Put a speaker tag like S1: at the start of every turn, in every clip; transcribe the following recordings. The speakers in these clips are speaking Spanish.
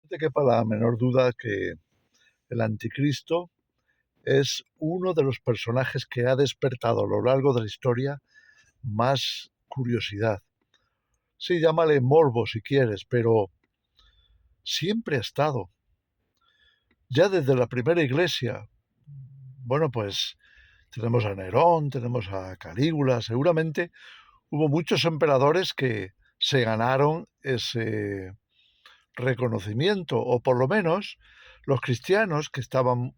S1: No te quepa la menor duda que el anticristo es uno de los personajes que ha despertado a lo largo de la historia más curiosidad. Sí, llámale morbo si quieres, pero siempre ha estado. Ya desde la primera iglesia, bueno, pues tenemos a Nerón, tenemos a Calígula, seguramente hubo muchos emperadores que se ganaron ese reconocimiento, o por lo menos los cristianos que estaban,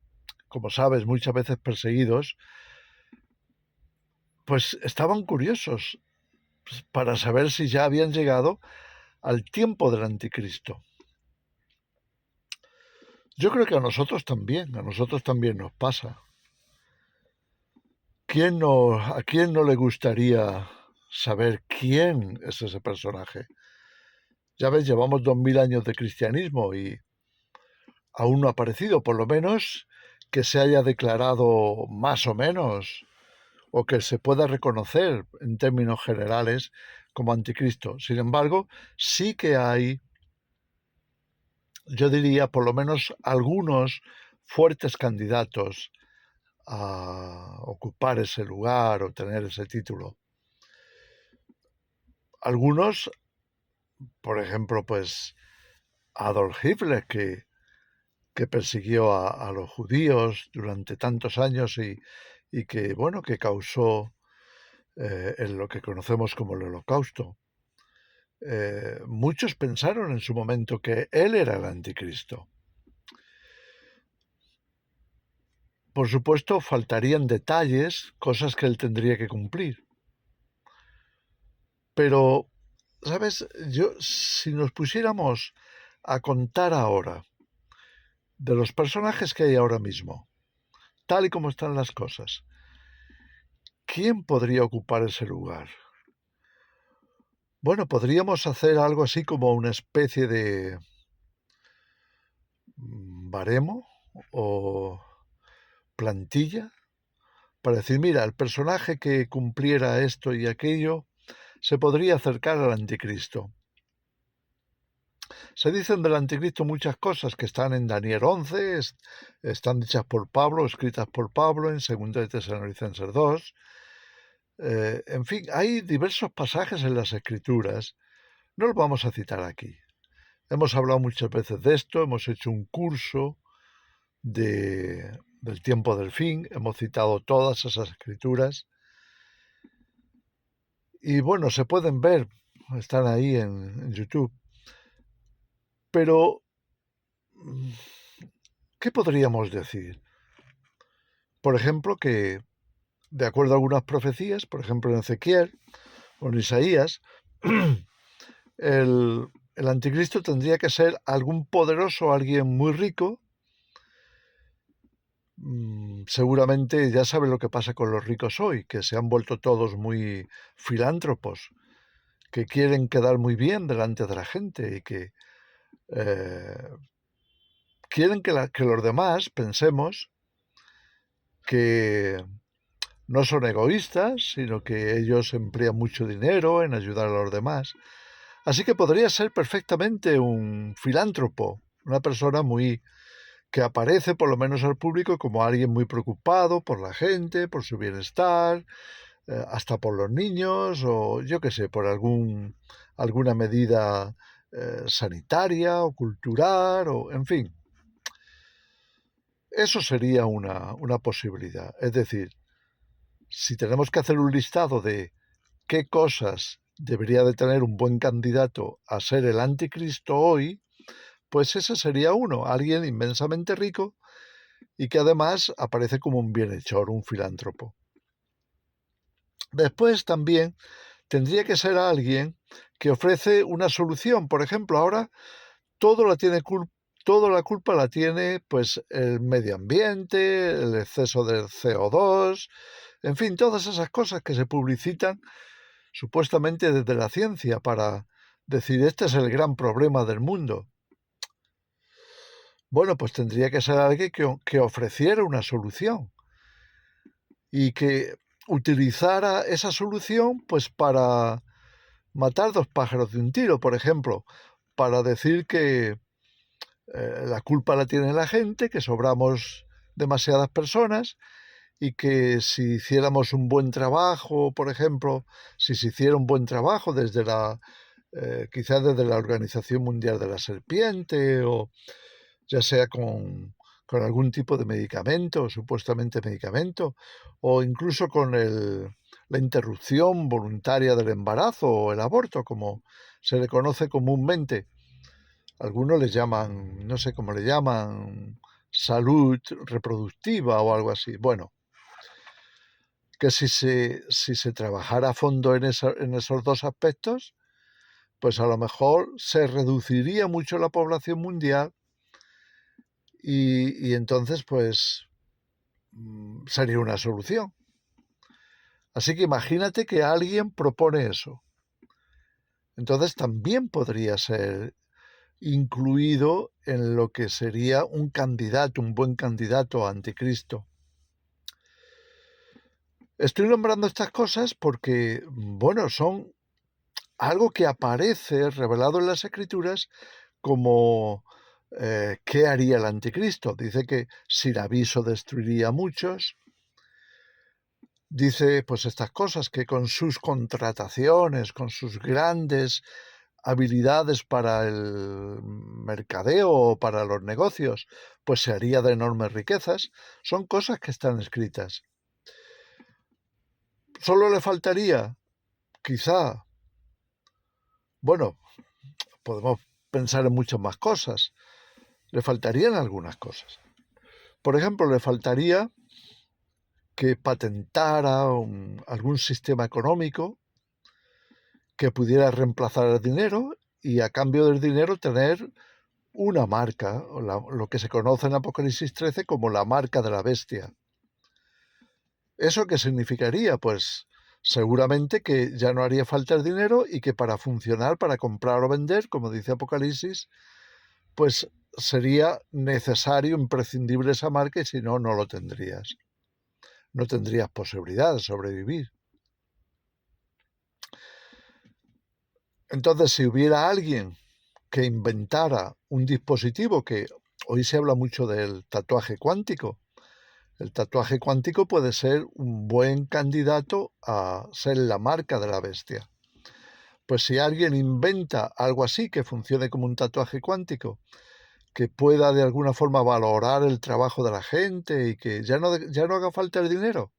S1: como sabes, muchas veces perseguidos, pues estaban curiosos para saber si ya habían llegado al tiempo del anticristo. Yo creo que a nosotros también nos pasa. ¿A quién no le gustaría saber quién es ese personaje? Ya ves, llevamos 2000 años de cristianismo y aún no ha aparecido, por lo menos que se haya declarado más o menos o que se pueda reconocer en términos generales como anticristo. Sin embargo, sí que hay, yo diría, por lo menos algunos fuertes candidatos a ocupar ese lugar o tener ese título. Algunos, por ejemplo, pues Adolf Hitler, que persiguió a los judíos durante tantos años y que, bueno, que causó en lo que conocemos como el Holocausto. Muchos pensaron en su momento que él era el anticristo. Por supuesto, faltarían detalles, cosas que él tendría que cumplir. Pero, ¿sabes? Si nos pusiéramos a contar ahora de los personajes que hay ahora mismo, tal y como están las cosas, ¿quién podría ocupar ese lugar? Bueno, podríamos hacer algo así como una especie de baremo o plantilla para decir, mira, el personaje que cumpliera esto y aquello se podría acercar al anticristo. Se dicen del anticristo muchas cosas que están en Daniel 11, están dichas por Pablo, escritas por Pablo en 2 de Tesalonicenses 2. En fin, hay diversos pasajes en las Escrituras. No los vamos a citar aquí. Hemos hablado muchas veces de esto, hemos hecho un curso del tiempo del fin, hemos citado todas esas escrituras y bueno, se pueden ver, están ahí en YouTube. Pero, ¿qué podríamos decir? Por ejemplo, que de acuerdo a algunas profecías, por ejemplo en Ezequiel o en Isaías, el anticristo tendría que ser algún poderoso, alguien muy rico. Seguramente ya sabe lo que pasa con los ricos hoy, que se han vuelto todos muy filántropos, que quieren quedar muy bien delante de la gente y que eh, quieren que los demás pensemos que no son egoístas, sino que ellos emplean mucho dinero en ayudar a los demás. Así que podría ser perfectamente un filántropo, una persona muy que aparece por lo menos al público como alguien muy preocupado por la gente, por su bienestar, hasta por los niños o yo qué sé, por alguna medida sanitaria o cultural o en fin. Eso sería una posibilidad. Es decir, si tenemos que hacer un listado de qué cosas debería de tener un buen candidato a ser el anticristo hoy, pues ese sería uno, alguien inmensamente rico y que además aparece como un bienhechor, un filántropo. Después también tendría que ser alguien que ofrece una solución. Por ejemplo, ahora todo la tiene toda la culpa la tiene pues el medio ambiente, el exceso del CO2, en fin, todas esas cosas que se publicitan supuestamente desde la ciencia para decir este es el gran problema del mundo. Bueno, pues tendría que ser alguien que ofreciera una solución y que utilizara esa solución pues para matar dos pájaros de un tiro, por ejemplo, para decir que la culpa la tiene la gente, que sobramos demasiadas personas y que si hiciéramos un buen trabajo, por ejemplo, si se hiciera un buen trabajo quizás desde la Organización Mundial de la Serpiente, o ya sea con algún tipo de medicamento, supuestamente medicamento, o incluso con la interrupción voluntaria del embarazo o el aborto, como se le conoce comúnmente. Algunos les llaman, no sé cómo le llaman, salud reproductiva o algo así. Bueno, que si se trabajara a fondo en esos dos aspectos, pues a lo mejor se reduciría mucho la población mundial y entonces pues sería una solución. Así que imagínate que alguien propone eso. Entonces también podría ser incluido en lo que sería un candidato, un buen candidato a anticristo. Estoy nombrando estas cosas porque, bueno, son algo que aparece revelado en las Escrituras como qué haría el anticristo. Dice que sin aviso destruiría a muchos. Dice pues estas cosas, que con sus contrataciones, con sus grandes habilidades para el mercadeo o para los negocios, pues se haría de enormes riquezas. Son cosas que están escritas. Solo le faltaría, quizá, bueno, podemos pensar en muchas más cosas. Le faltarían algunas cosas. Por ejemplo, le faltaría que patentara algún sistema económico que pudiera reemplazar el dinero y a cambio del dinero tener una marca, lo que se conoce en Apocalipsis 13 como la marca de la bestia. ¿Eso qué significaría? Pues seguramente que ya no haría falta el dinero y que para funcionar, para comprar o vender, como dice Apocalipsis, pues sería necesario, imprescindible esa marca y si no, no lo tendrías. No tendrías posibilidad de sobrevivir. Entonces, si hubiera alguien que inventara un dispositivo, que hoy se habla mucho del tatuaje cuántico, el tatuaje cuántico puede ser un buen candidato a ser la marca de la bestia. Pues si alguien inventa algo así que funcione como un tatuaje cuántico, que pueda de alguna forma valorar el trabajo de la gente y que ya no haga falta el dinero.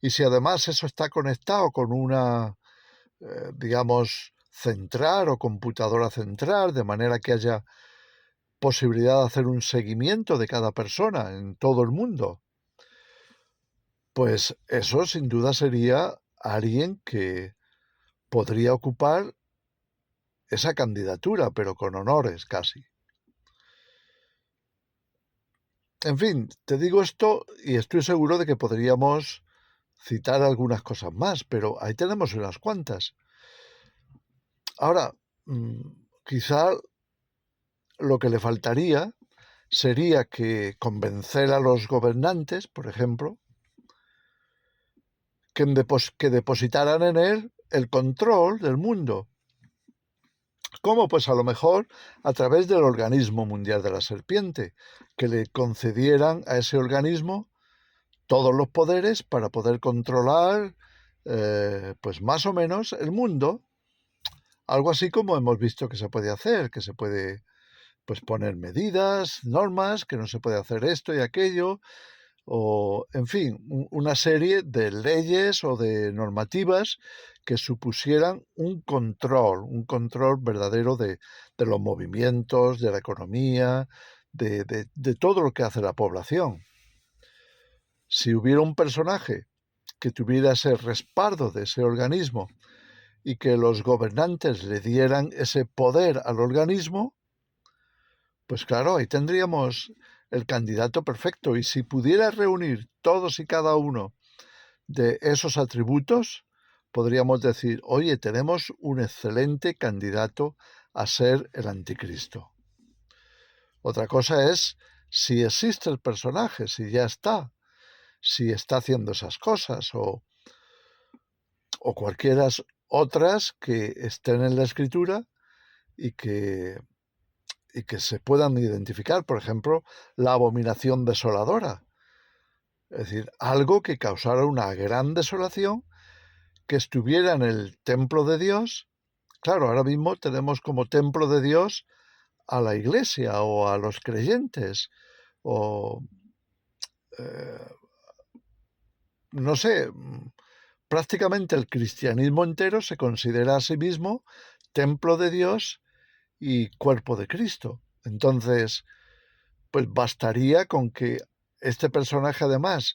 S1: Y si además eso está conectado con una, digamos, central o computadora central, de manera que haya posibilidad de hacer un seguimiento de cada persona en todo el mundo, pues eso sin duda sería alguien que podría ocupar esa candidatura, pero con honores casi. En fin, te digo esto y estoy seguro de que podríamos citar algunas cosas más, pero ahí tenemos unas cuantas. Ahora, quizá lo que le faltaría sería que convencer a los gobernantes, por ejemplo, que depositaran en él el control del mundo. ¿Cómo? Pues a lo mejor a través del Organismo Mundial de la Serpiente, que le concedieran a ese organismo todos los poderes para poder controlar, pues más o menos, el mundo. Algo así como hemos visto que se puede hacer, que se puede pues poner medidas, normas, que no se puede hacer esto y aquello, o en fin, una serie de leyes o de normativas que supusieran un control verdadero de los movimientos, de la economía, de todo lo que hace la población. Si hubiera un personaje que tuviera ese respaldo de ese organismo y que los gobernantes le dieran ese poder al organismo, pues claro, ahí tendríamos el candidato perfecto. Y si pudiera reunir todos y cada uno de esos atributos, podríamos decir, oye, tenemos un excelente candidato a ser el anticristo. Otra cosa es si existe el personaje, si ya está, si está haciendo esas cosas o cualquiera otras que estén en la escritura y que y que se puedan identificar, por ejemplo, la abominación desoladora. Es decir, algo que causara una gran desolación, que estuviera en el templo de Dios. Claro, ahora mismo tenemos como templo de Dios a la Iglesia o a los creyentes, o no sé, prácticamente el cristianismo entero se considera a sí mismo templo de Dios y cuerpo de Cristo. Entonces, pues bastaría con que este personaje además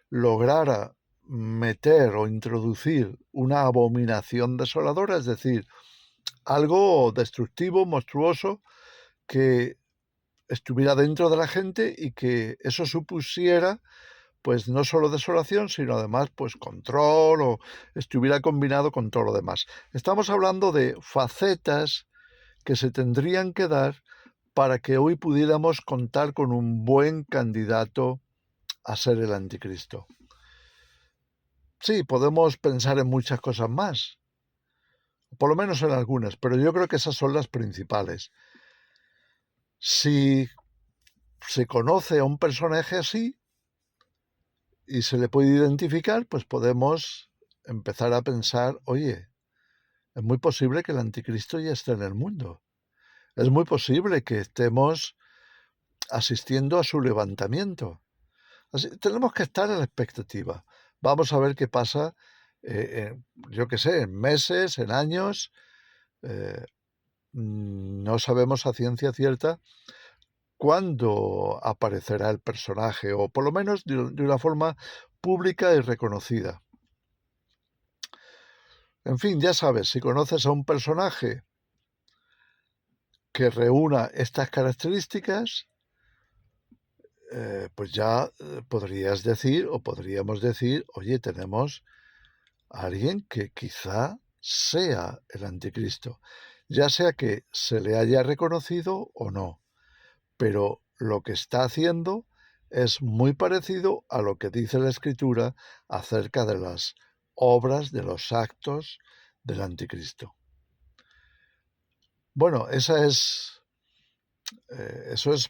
S1: lograra meter o introducir una abominación desoladora, es decir, algo destructivo, monstruoso, que estuviera dentro de la gente y que eso supusiera pues no solo desolación, sino además pues control, o estuviera combinado con todo lo demás. Estamos hablando de facetas que se tendrían que dar para que hoy pudiéramos contar con un buen candidato a ser el anticristo. Sí, podemos pensar en muchas cosas más, por lo menos en algunas, pero yo creo que esas son las principales. Si se conoce a un personaje así y se le puede identificar, pues podemos empezar a pensar, oye, es muy posible que el anticristo ya esté en el mundo. Es muy posible que estemos asistiendo a su levantamiento. Así, tenemos que estar a la expectativa. Vamos a ver qué pasa, yo qué sé, en meses, en años. eh, no sabemos a ciencia cierta cuándo aparecerá el personaje, o por lo menos de una forma pública y reconocida. En fin, ya sabes, si conoces a un personaje que reúna estas características, pues ya podrías decir, o podríamos decir, oye, tenemos a alguien que quizá sea el anticristo, ya sea que se le haya reconocido o no, pero lo que está haciendo es muy parecido a lo que dice la Escritura acerca de las obras, de los actos del anticristo. Bueno, eso es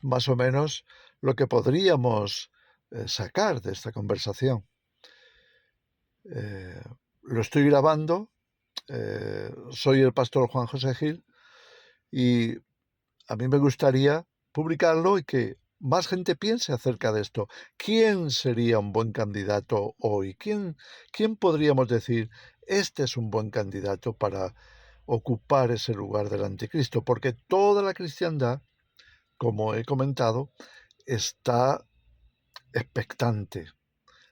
S1: más o menos lo que podríamos sacar de esta conversación. Lo estoy grabando, soy el pastor Juan José Gil, y a mí me gustaría publicarlo y que más gente piense acerca de esto. ¿Quién sería un buen candidato hoy? ¿Quién podríamos decir, este es un buen candidato para ocupar ese lugar del anticristo? Porque toda la cristiandad, como he comentado, está expectante.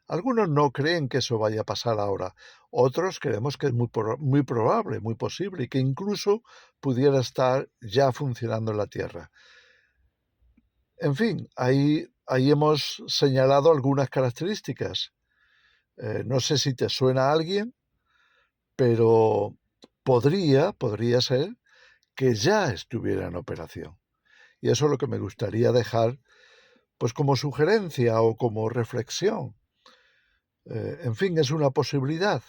S1: Algunos no creen que eso vaya a pasar ahora. Otros creemos que es muy probable, muy posible, y que incluso pudiera estar ya funcionando en la Tierra. En fin, ahí hemos señalado algunas características. No sé si te suena a alguien, pero podría ser que ya estuviera en operación. Y eso es lo que me gustaría dejar, pues como sugerencia o como reflexión. En fin, es una posibilidad.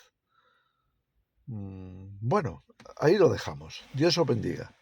S1: Bueno, ahí lo dejamos. Dios os bendiga.